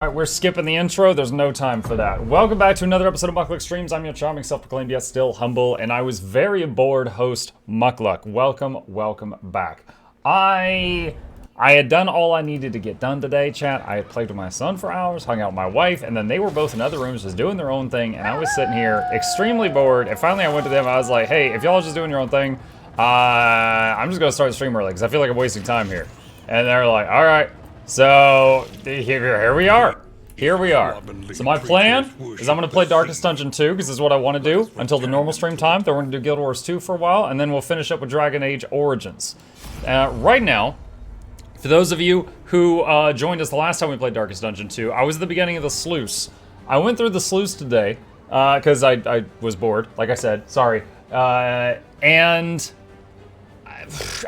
Alright, we're skipping the intro. There's no time for that. Welcome back to another episode of Mukluk Streams. I'm your charming, self-proclaimed, yet still humble, and I was very bored host, Mukluk. Welcome back. I had done all I needed to get done today, chat. I had played with my son for hours, hung out with my wife, and then they were both in other rooms just doing their own thing, and I was sitting here extremely bored, and finally I went to them, I was like, hey, if y'all are just doing your own thing, I'm just gonna start the stream early, because I feel like I'm wasting time here. And they're like, alright. So, here we are. Here we are. So my plan is I'm going to play Darkest Dungeon 2, because this is what I want to do until the normal stream time. Then we're going to do Guild Wars 2 for a while, and then we'll finish up with Dragon Age Origins. Right now, for those of you who joined us the last time we played Darkest Dungeon 2, I was at the beginning of the sluice. I went through the sluice today, because I was bored, like I said, sorry. And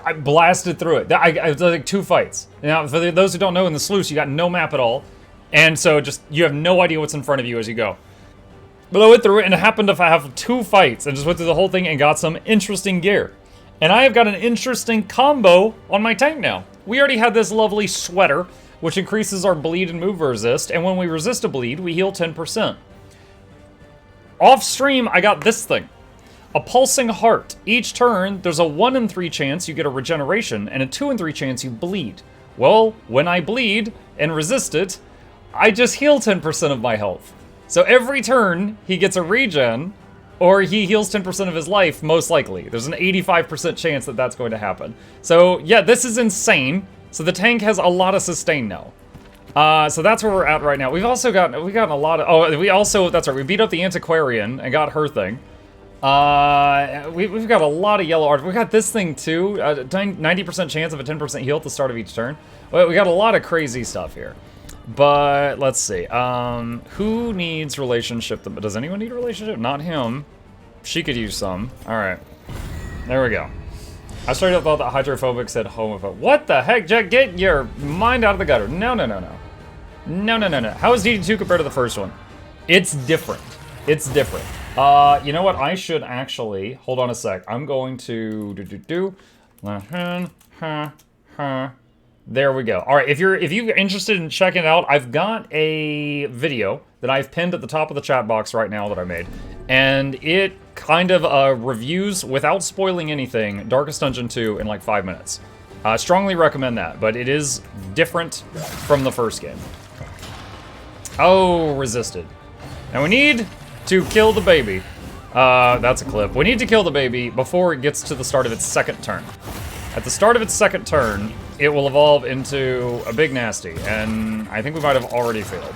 I blasted through it. I was like 2 fights. Now, for those who don't know, in the sluice, you got no map at all. And so just, you have no idea what's in front of you as you go. But I went through it and it happened to have 2 fights and just went through the whole thing and got some interesting gear. And I have got an interesting combo on my tank now. We already had this lovely sweater, which increases our bleed and move resist. And when we resist a bleed, we heal 10%. Off stream, I got this thing. A pulsing heart. Each turn, there's a 1 in 3 chance you get a regeneration, and a 2 in 3 chance you bleed. Well, when I bleed and resist it, I just heal 10% of my health. So every turn, he gets a regen, or he heals 10% of his life, most likely. There's an 85% chance that that's going to happen. So, yeah, this is insane. So the tank has a lot of sustain now. So that's where we're at right now. We've gotten a lot of, that's right, we beat up the Antiquarian and got her thing. We've got a lot of yellow art. We got this thing too, 90% chance of a 10% heal at the start of each turn. We got a lot of crazy stuff here. But, let's see, who needs relationship? Does anyone need a relationship? Not him. She could use some. Alright. There we go. I straight up thought that hydrophobic said homophobic. What the heck, Jack? Get your mind out of the gutter. No. No. How is DD2 compared to the first one? It's different. It's different. You know what? I should actually hold on a sec. I'm going to There we go. All right, if you're interested in checking it out, I've got a video that I've pinned at the top of the chat box right now that I made, and it kind of reviews without spoiling anything Darkest Dungeon 2 in like 5 minutes. I strongly recommend that, but it is different from the first game. Oh, resisted. Now we need to kill the baby. That's a clip. We need to kill the baby before it gets to the start of its second turn. At the start of its second turn, it will evolve into a big nasty, and I think we might have already failed.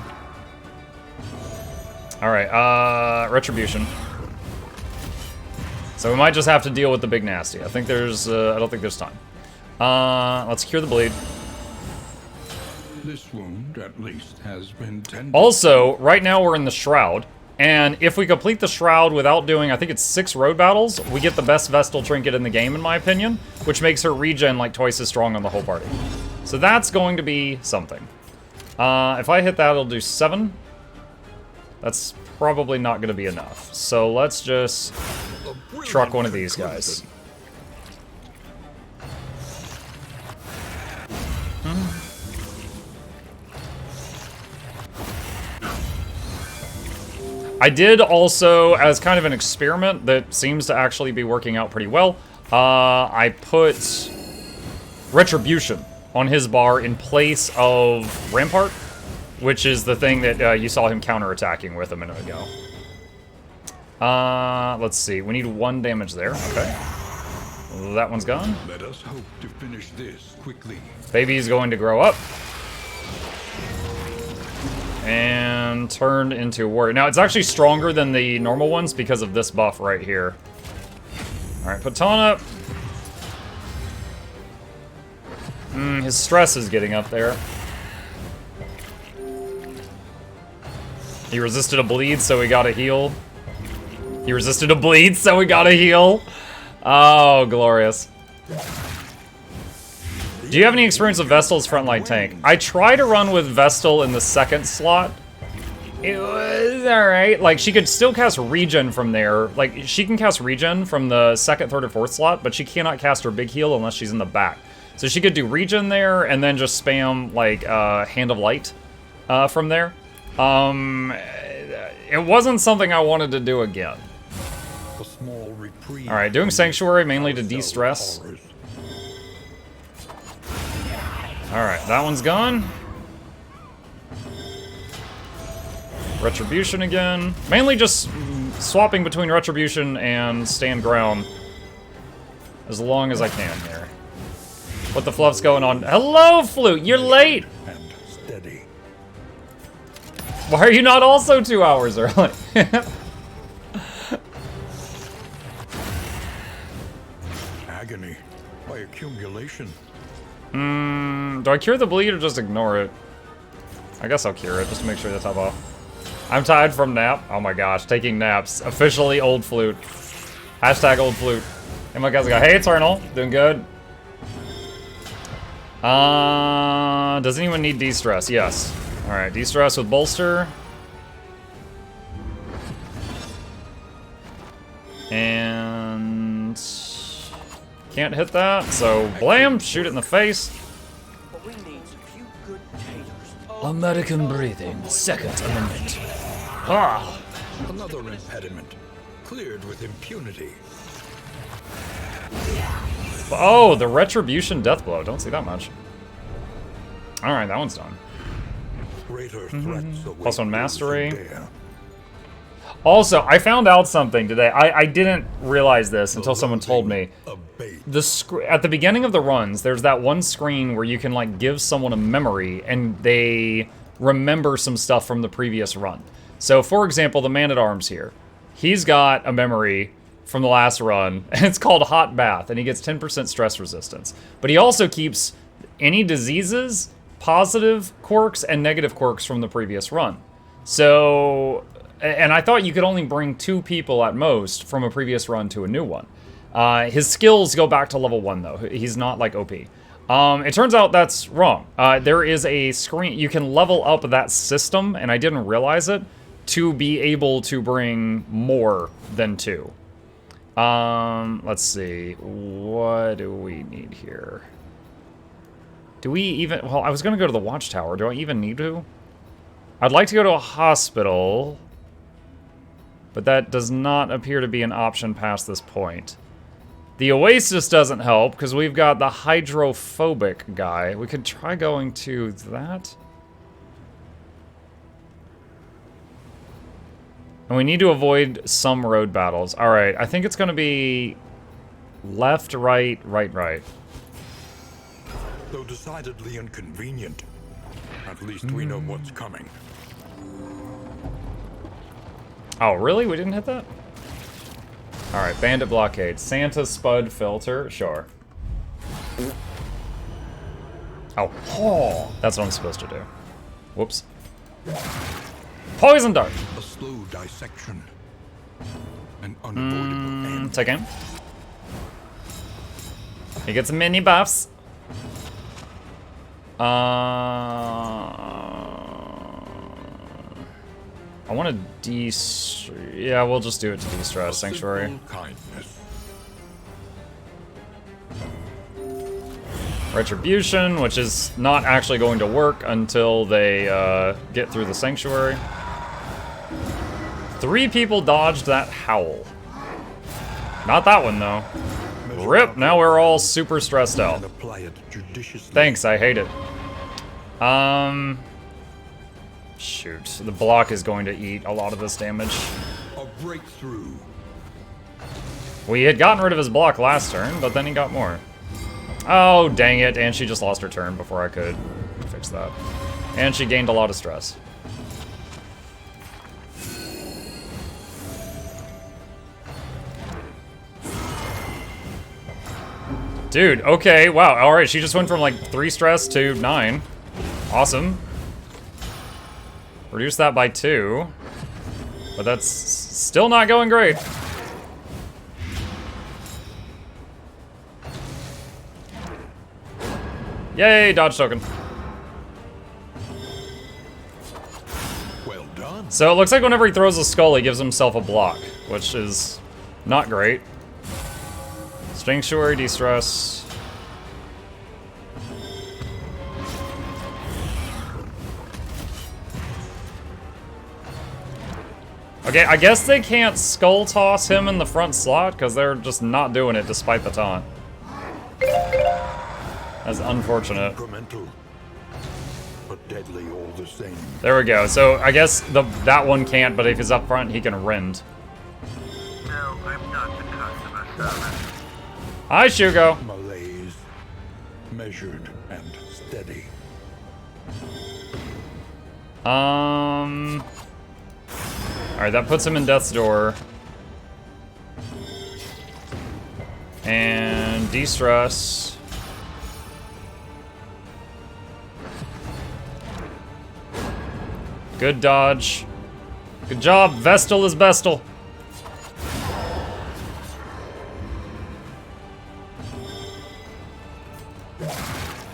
Alright, Retribution. So we might just have to deal with the big nasty. I think there's, I don't think there's time. Let's cure the bleed. This wound, at least, has been tended. Also, right now we're in the Shroud. And if we complete the Shroud without doing, I think it's 6 road battles, we get the best Vestal trinket in the game, in my opinion, which makes her regen like twice as strong on the whole party. So that's going to be something. If I hit that, it'll do 7. That's probably not going to be enough. So let's just truck one of these guys. I did also, as kind of an experiment that seems to actually be working out pretty well, I put Retribution on his bar in place of Rampart, which is the thing that you saw him counterattacking with a minute ago. Let's see, we need 1 damage there, okay. That one's gone. Let us hope to finish this quickly. Baby's going to grow up. And turned into a warrior. Now, it's actually stronger than the normal ones because of this buff right here. Alright, Patana. His stress is getting up there. He resisted a bleed, so we got a heal. He resisted a bleed, so we got a heal. Oh, glorious. Do you have any experience with Vestal's frontline tank? I try to run with Vestal in the second slot. It was alright. Like, she could still cast regen from there. Like, she can cast regen from the second, third, or fourth slot, but she cannot cast her big heal unless she's in the back. So she could do regen there, and then just spam, like, Hand of Light. from there. It wasn't something I wanted to do again. A small reprieve. All right, doing Sanctuary mainly to de-stress. All right, that one's gone. Retribution again. Mainly just swapping between Retribution and Stand Ground as long as I can here. What the fluff's going on? Hello, Flute, you're late! And steady. Why are you not also 2 hours early? Agony by accumulation. Do I cure the bleed or just ignore it? I guess I'll cure it just to make sure that's top off. I'm tired from nap. Oh my gosh, taking naps. Officially old Flute. Hashtag old Flute. And my guys go, hey Eternal, doing good. Does anyone need de-stress? Yes. Alright, de-stress with bolster. And can't hit that, so blam, shoot it in the face. American breathing, second amendment. Ah! Another impediment. Cleared with impunity. Oh, the Retribution Death Blow. Don't see that much. Alright, that one's done. Greater threats Plus one mastery. dare. Also, I found out something today. I didn't realize this until someone told me. At the beginning of the runs, there's that one screen where you can like give someone a memory and they remember some stuff from the previous run. So, for example, the Man-at-Arms here. He's got a memory from the last run, and it's called Hot Bath, and he gets 10% stress resistance. But he also keeps any diseases, positive quirks, and negative quirks from the previous run. So, and I thought you could only bring 2 people at most from a previous run to a new one. His skills go back to level 1, though. He's not, like, OP. It turns out that's wrong. There is a screen, you can level up that system, and I didn't realize it, to be able to bring more than 2. Let's see. What do we need here? Do we even... Well, I was going to go to the Watchtower. Do I even need to? I'd like to go to a hospital, but that does not appear to be an option past this point. The Oasis doesn't help, because we've got the hydrophobic guy. We could try going to that. And we need to avoid some road battles. Alright, I think it's going to be left, right, right, right. Though decidedly inconvenient, at least we know what's coming. Oh, really? We didn't hit that? Alright, Bandit Blockade. Santa Spud Filter. Sure. Oh, that's what I'm supposed to do. Whoops. Poison Dart. A slow dissection. An unavoidable end. Take him. He gets mini buffs. I want to yeah, we'll just do it to de-stress Sanctuary. Kindness. Retribution, which is not actually going to work until they get through the Sanctuary. 3 people dodged that Howl. Not that one, though. Rip, now we're all super stressed out. Thanks, I hate it. Shoot, the block is going to eat a lot of this damage. A breakthrough. We had gotten rid of his block last turn, but then he got more. Oh, dang it, and she just lost her turn before I could fix that. And she gained a lot of stress. Dude, okay, wow, alright, she just went from like 3 stress to 9. Awesome. Reduce that by 2. But that's still not going great. Yay, dodge token. Well done. So it looks like whenever he throws a skull, he gives himself a block, which is not great. Sanctuary, de-stress. Okay, I guess they can't skull toss him in the front slot because they're just not doing it despite the taunt. That's unfortunate. Incremental, but deadly all the same. There we go. So I guess that one can't, but if he's up front, he can rend. No, I'm not the customer service. Hi, Shugo. Malaise, measured and steady. Alright, that puts him in Death's Door. And de-stress. Good dodge. Good job. Vestal is bestal.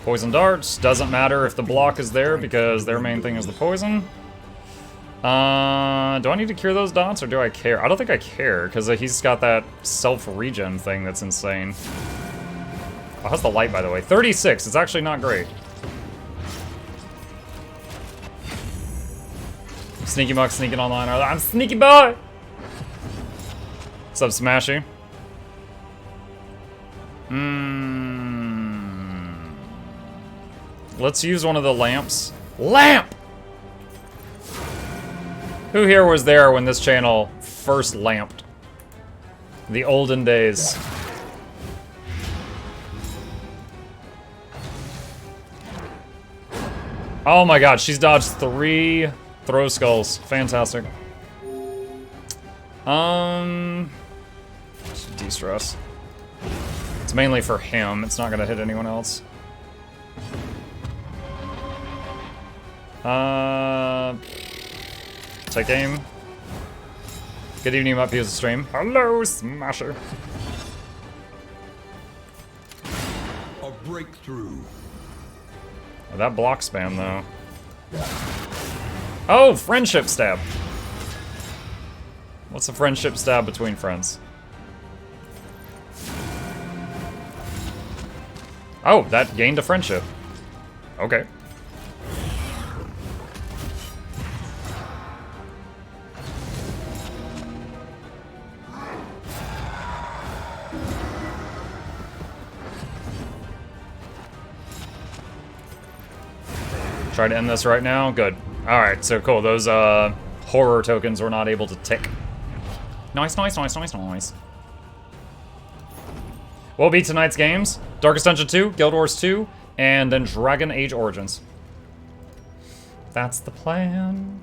Poison darts. Doesn't matter if the block is there because their main thing is the poison. Do I need to cure those dots or do I care? I don't think I care because he's got that self-regen thing that's insane. Oh, how's the light, by the way? 36. It's actually not great. Sneaky Muck sneaking online. I'm sneaky boy! What's up, Smashy? Let's use one of the lamps. Lamp! Who here was there when this channel first lamped? The olden days. Oh my god, she's dodged 3 throw skulls. Fantastic. De-stress. It's mainly for him. It's not gonna hit anyone else. Take aim. Good evening, up here's the stream. Hello, Smasher. A breakthrough. Oh, that block spam, though. Oh, friendship stab. What's a friendship stab between friends? Oh, that gained a friendship. Okay. Try to end this right now. Good. Alright, so cool. Those horror tokens were not able to tick. Nice, nice, nice, nice, nice. What will be tonight's games? Darkest Dungeon 2, Guild Wars 2, and then Dragon Age Origins. That's the plan.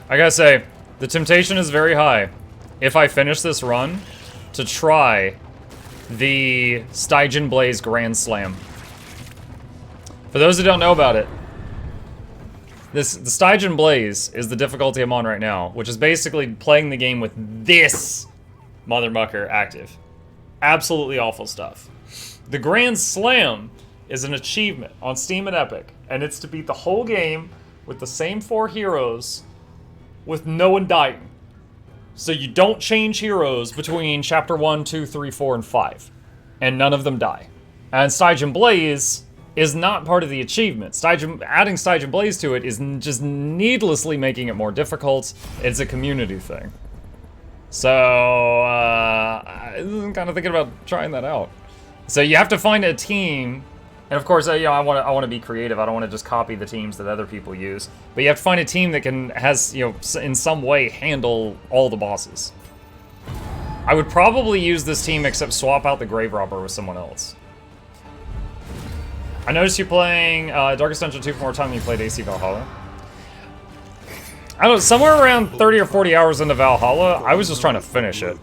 I gotta say, the temptation is very high. If I finish this run, to try the Stygian Blaze Grand Slam. For those who don't know about it, the Stygian Blaze is the difficulty I'm on right now, which is basically playing the game with this mother mucker active. Absolutely awful stuff. The Grand Slam is an achievement on Steam and Epic, and it's to beat the whole game with the same 4 heroes with no one dying. So you don't change heroes between chapter 1, 2, 3, 4, and 5. And none of them die. And Stygian Blaze is not part of the achievement. Adding Stygian Blaze to it is just needlessly making it more difficult. It's a community thing. So, I'm kind of thinking about trying that out. So you have to find a team. And of course, you know, I want to be creative. I don't want to just copy the teams that other people use. But you have to find a team that has, you know, in some way handle all the bosses. I would probably use this team except swap out the Grave Robber with someone else. I noticed you playing Darkest Dungeon 2 for more time than you played AC Valhalla. I don't know, somewhere around 30 or 40 hours into Valhalla, I was just trying to finish it.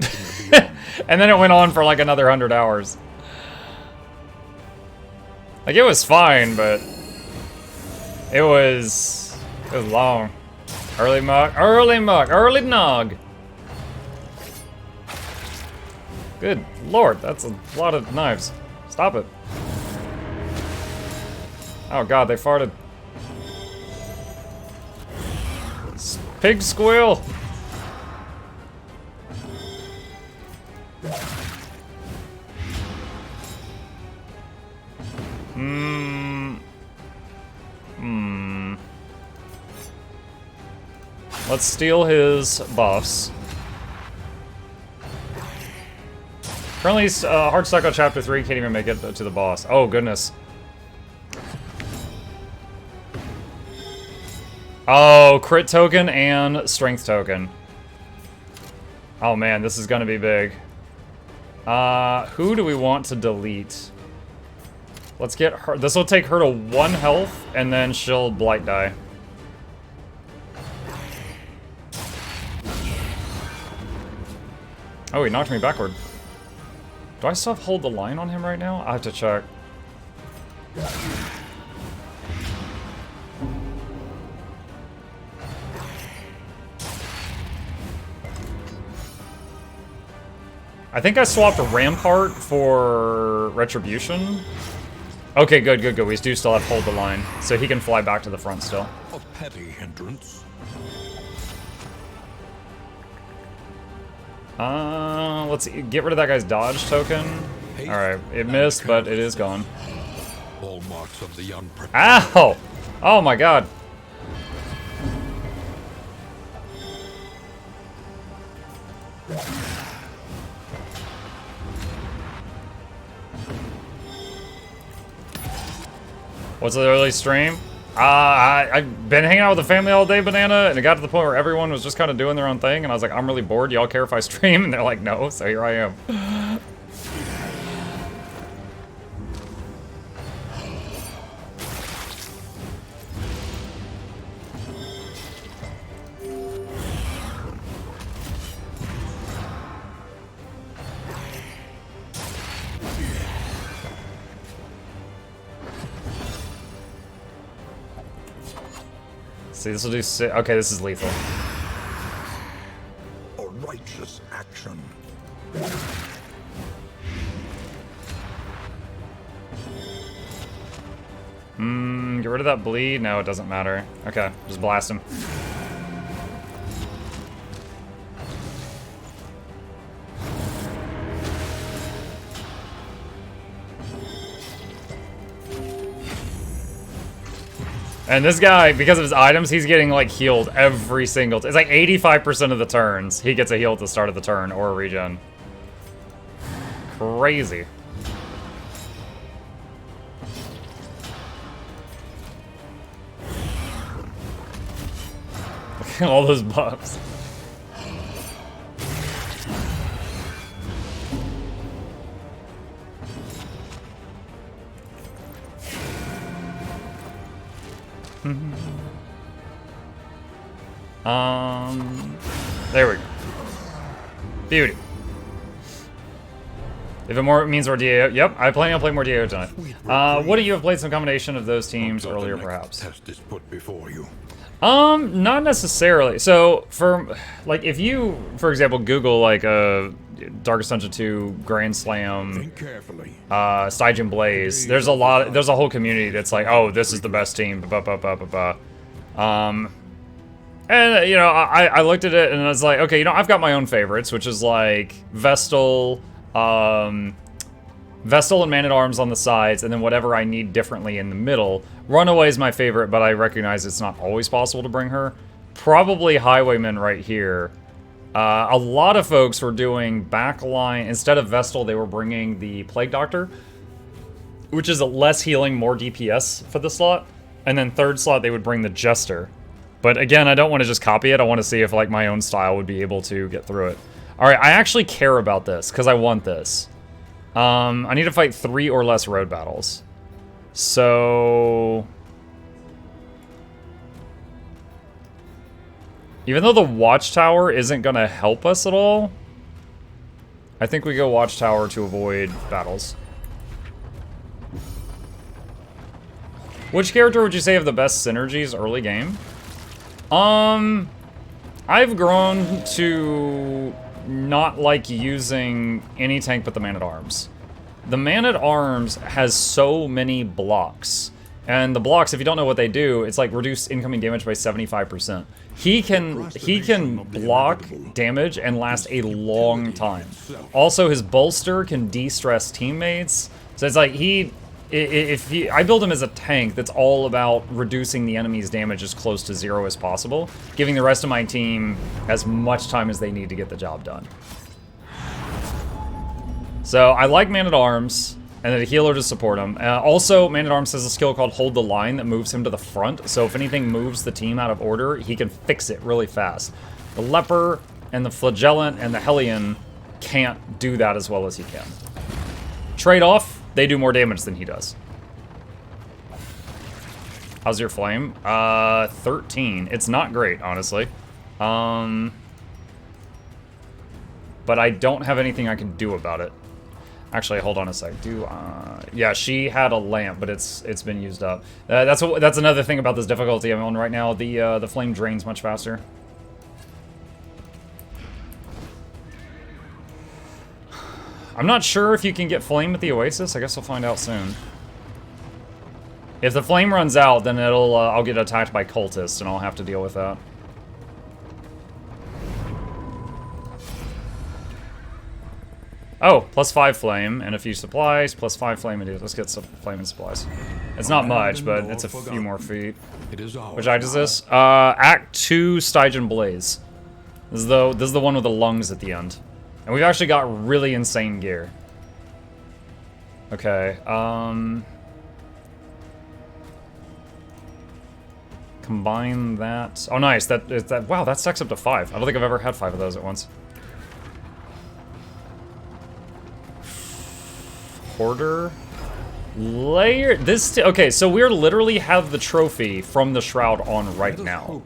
And then it went on for like another 100 hours. Like, it was fine, but it was long. Early muck, early nog. Good lord, that's a lot of knives. Stop it. Oh god, they farted. Pig squeal. Let's steal his buffs. Currently, hard stuck on chapter 3, can't even make it to the boss. Oh, goodness. Oh, crit token and strength token. Oh man, this is gonna be big. Who do we want to delete? Let's get her. This will take her to 1 health, and then she'll blight die. Oh, he knocked me backward. Do I still have hold the line on him right now? I have to check. I think I swapped Rampart for Retribution. Okay, good, good, good. We do still have hold the line, so he can fly back to the front still. A petty hindrance. Let's get rid of that guy's dodge token. Alright, it missed, but it is gone. Hallmarks of the unprepared. Ow! Oh my god. What's the early stream? I've been hanging out with the family all day, Banana, and it got to the point where everyone was just kind of doing their own thing, and I was like, I'm really bored. Y'all care if I stream? And they're like, no, so here I am. See, this will do okay, this is lethal. A righteous action. Get rid of that bleed? No, it doesn't matter. Okay, just blast him. And this guy, because of his items, he's getting, like, healed every single... It's like 85% of the turns, he gets a heal at the start of the turn, or a regen. Crazy. Look at all those buffs. There we go. Beauty. If it means more DAO, yep, I plan on playing more DAO tonight. Wouldn't you have played some combination of those teams earlier, perhaps? Test is put before you. Not necessarily. So, for, like, if you, for example, Google, like, Darkest Dungeon 2, Grand Slam, Think carefully. Stygian Blaze, there's a whole community that's like, oh, this is the best team, and, you know, I looked at it and I was like, okay, you know, I've got my own favorites, which is, like, Vestal, Vestal and Man-at-Arms on the sides, and then whatever I need differently in the middle. Runaway is my favorite, but I recognize it's not always possible to bring her. Probably Highwayman right here. A lot of folks were doing backline. Instead of Vestal, they were bringing the Plague Doctor, which is a less healing, more DPS for the slot. And then third slot, they would bring the Jester. But again, I don't want to just copy it. I want to see if, like, my own style would be able to get through it. All right, I actually care about this because I want this. I need to fight 3 or less road battles. So... even though the Watchtower isn't going to help us at all, I think we go Watchtower to avoid battles. Which character would you say have the best synergies early game? I've grown to not like using any tank but the Man-at-Arms. The Man-at-Arms has so many blocks. And the blocks, if you don't know what they do, it's like reduce incoming damage by 75%. He can block damage and last a long time. Also, his bolster can de-stress teammates. So it's like I build him as a tank that's all about reducing the enemy's damage as close to 0 as possible, giving the rest of my team as much time as they need to get the job done. So I like Man-at-Arms, and then a healer to support him. Also, Man-at-Arms has a skill called Hold the Line that moves him to the front, so if anything moves the team out of order, he can fix it really fast. The Leper and the Flagellant and the Hellion can't do that as well as he can. Trade-off, they do more damage than he does. How's your flame? 13. It's not great, honestly. But I don't have anything I can do about it. Actually, hold on a sec. Yeah, she had a lamp, but it's been used up. That's another thing about this difficulty I'm on right now. The flame drains much faster. I'm not sure if you can get flame at the Oasis. I guess we'll find out soon. If the flame runs out, then I'll get attacked by cultists, and I'll have to deal with that. Oh, +5 flame and a few supplies, +5 flame. Let's get some flame and supplies. It's not much, but it's a few more feet. Which act is this? Act 2, Stygian Blaze. This is the one with the lungs at the end. And we've actually got really insane gear. Okay, combine that. Oh, nice. Wow, that stacks up to 5. I don't think I've ever had 5 of those at once. Hoarder. Layer. Okay, so we literally have the trophy from the Shroud on right now.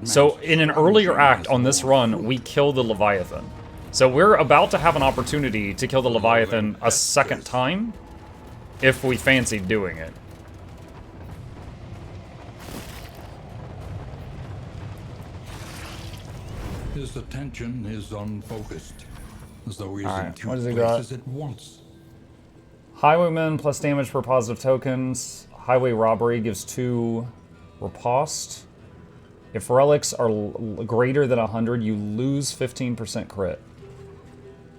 So in an earlier act on this run, we kill the Leviathan. So we're about to have an opportunity to kill the Leviathan a second time, if we fancy doing it. His attention is unfocused, as though he's in two what does he places got? at once. Highwayman plus damage per positive tokens. Highway robbery gives 2 riposte. If relics are greater than 100, you lose 15% crit.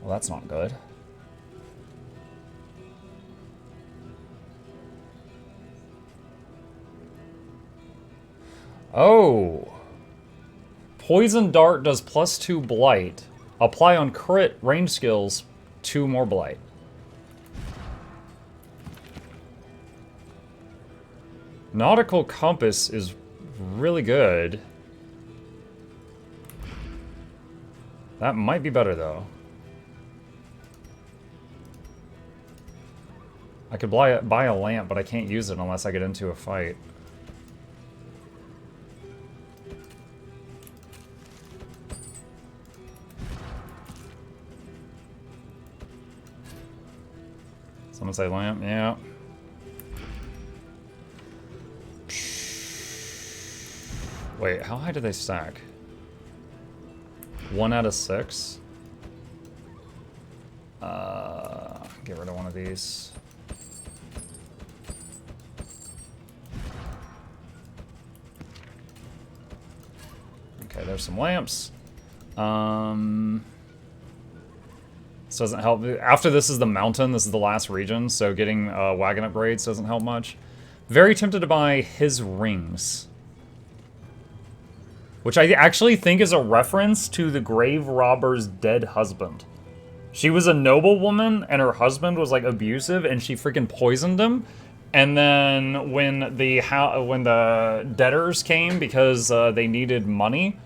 Well, that's not good. Oh. Poison Dart does +2 blight. Apply on crit range skills, 2 more blight. Nautical Compass is really good. That might be better, though. I could buy a lamp, but I can't use it unless I get into a fight. Someone say lamp? Yeah. Wait, how high do they stack? 1 out of 6? Get rid of one of these. Okay, there's some lamps. This doesn't help. After this is the mountain. This is the last region, so getting wagon upgrades doesn't help much. Very tempted to buy his rings. Which I actually think is a reference to the grave robber's dead husband. She was a noblewoman, and her husband was, like, abusive, and she freaking poisoned him. And then when the debtors came because they needed money,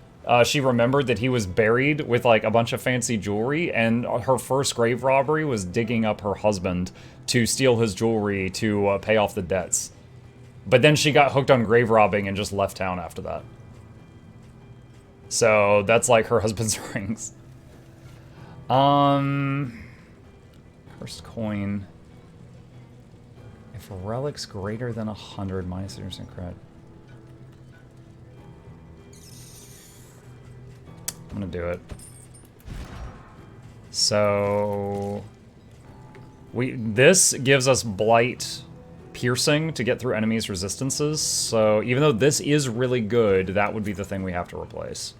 she remembered that he was buried with, like, a bunch of fancy jewelry, and her first grave robbery was digging up her husband to steal his jewelry to pay off the debts. But then she got hooked on grave robbing and just left town after that. So that's like her husband's rings. First coin. If a relic's greater than 100, minus 30% credit. I'm gonna do it. So this gives us blight piercing to get through enemies' resistances. So even though this is really good, that would be the thing we have to replace.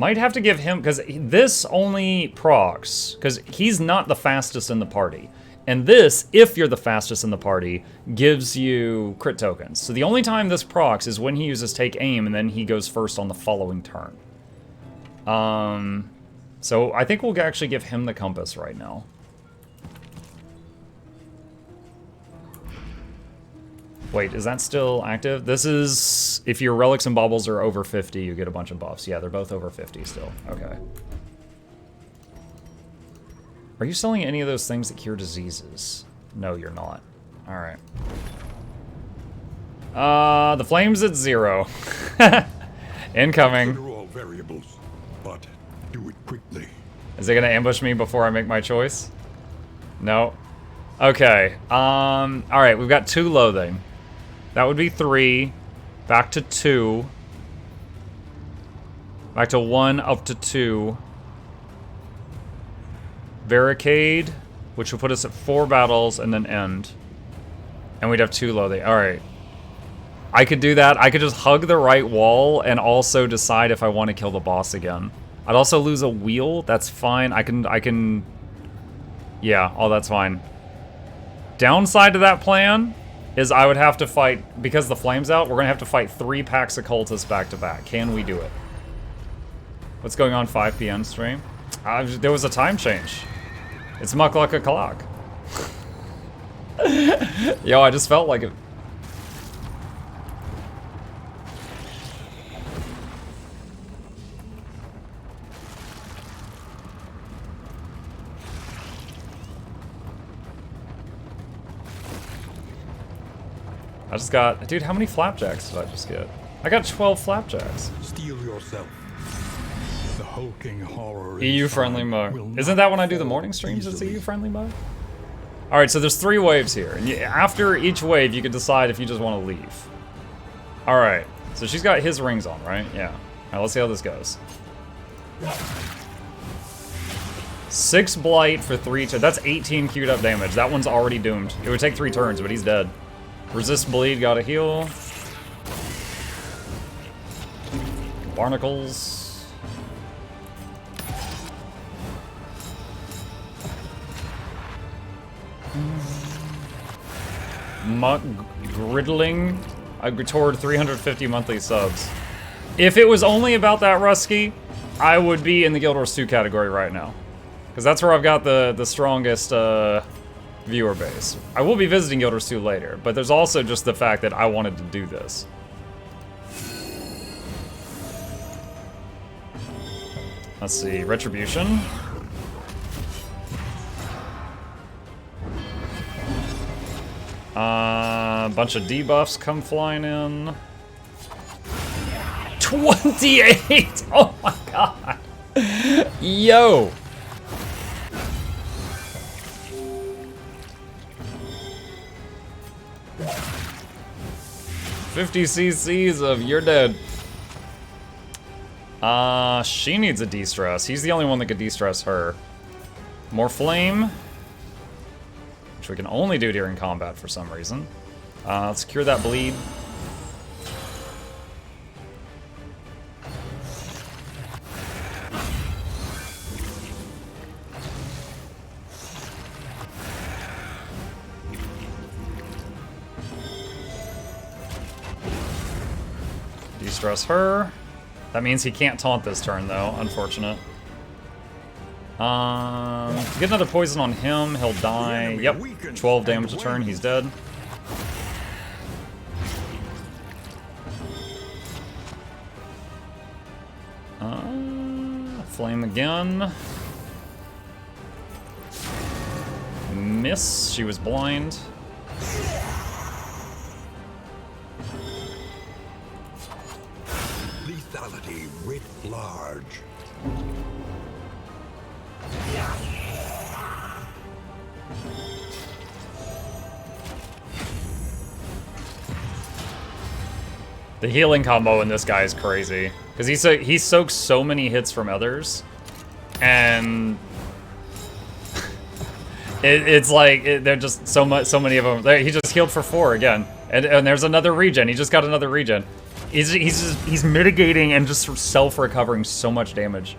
Might have to give him, because this only procs, because he's not the fastest in the party. And this, if you're the fastest in the party, gives you crit tokens. So the only time this procs is when he uses take aim, and then he goes first on the following turn. So I think we'll actually give him the compass right now. Wait, is that still active? This is, if your relics and baubles are over 50, you get a bunch of buffs. Yeah, they're both over 50 still. Okay. Are you selling any of those things that cure diseases? No, you're not. Alright. The flame's at 0. Incoming. Consider all variables, but do it quickly. Is it gonna ambush me before I make my choice? No. Okay. Alright, we've got 2 loathing. That would be 3. Back to 2. Back to 1, up to 2. Barricade, which will put us at 4 battles and then end. And we'd have 2 loathing. Alright. I could do that. I could just hug the right wall and also decide if I want to kill the boss again. I'd also lose a wheel. That's fine. I can... Yeah, oh, that's fine. Downside to that plan is I would have to fight, because the flame's out, we're going to have to fight 3 packs of cultists back to back. Can we do it? What's going on 5 p.m. stream? There was a time change. It's Mukluk o'clock. Yo, I just felt like it. I just got, dude, how many flapjacks did I just get? I got 12 flapjacks. Steel yourself. The hulking horror. EU-friendly mode. Isn't that when I do the morning streams? It's EU-friendly mode? Alright, so there's 3 waves here. And after each wave, you can decide if you just want to leave. Alright, so she's got his rings on, right? Yeah. Alright, let's see how this goes. 6 blight for 3 turns. That's 18 queued up damage. That one's already doomed. It would take 3 turns, but he's dead. Resist bleed, got a heal. Barnacles. Muck Griddling. I toward 350 monthly subs. If it was only about that, Rusky, I would be in the Guild Wars 2 category right now. Because that's where I've got the strongest viewer base. I will be visiting Guild Wars 2 later, but there's also just the fact that I wanted to do this. Let's see, Retribution. Bunch of debuffs come flying in. 28! Oh my god! Yo! $50 cc's of you're dead. She needs a de-stress. He's the only one that could de-stress her. More flame. Which we can only do during combat for some reason. Let's cure that bleed. De-stress her. That means he can't taunt this turn, though. Unfortunate. Get another poison on him, he'll die. Yep, 12 damage a turn, he's dead. Flame again. Miss, she was blind. Lethality writ large. The healing combo in this guy is crazy. Because he soaks so many hits from others. And... it's like, they're just so many of them. He just healed for 4 again. And there's another regen. He just got another regen. He's mitigating and just self-recovering so much damage.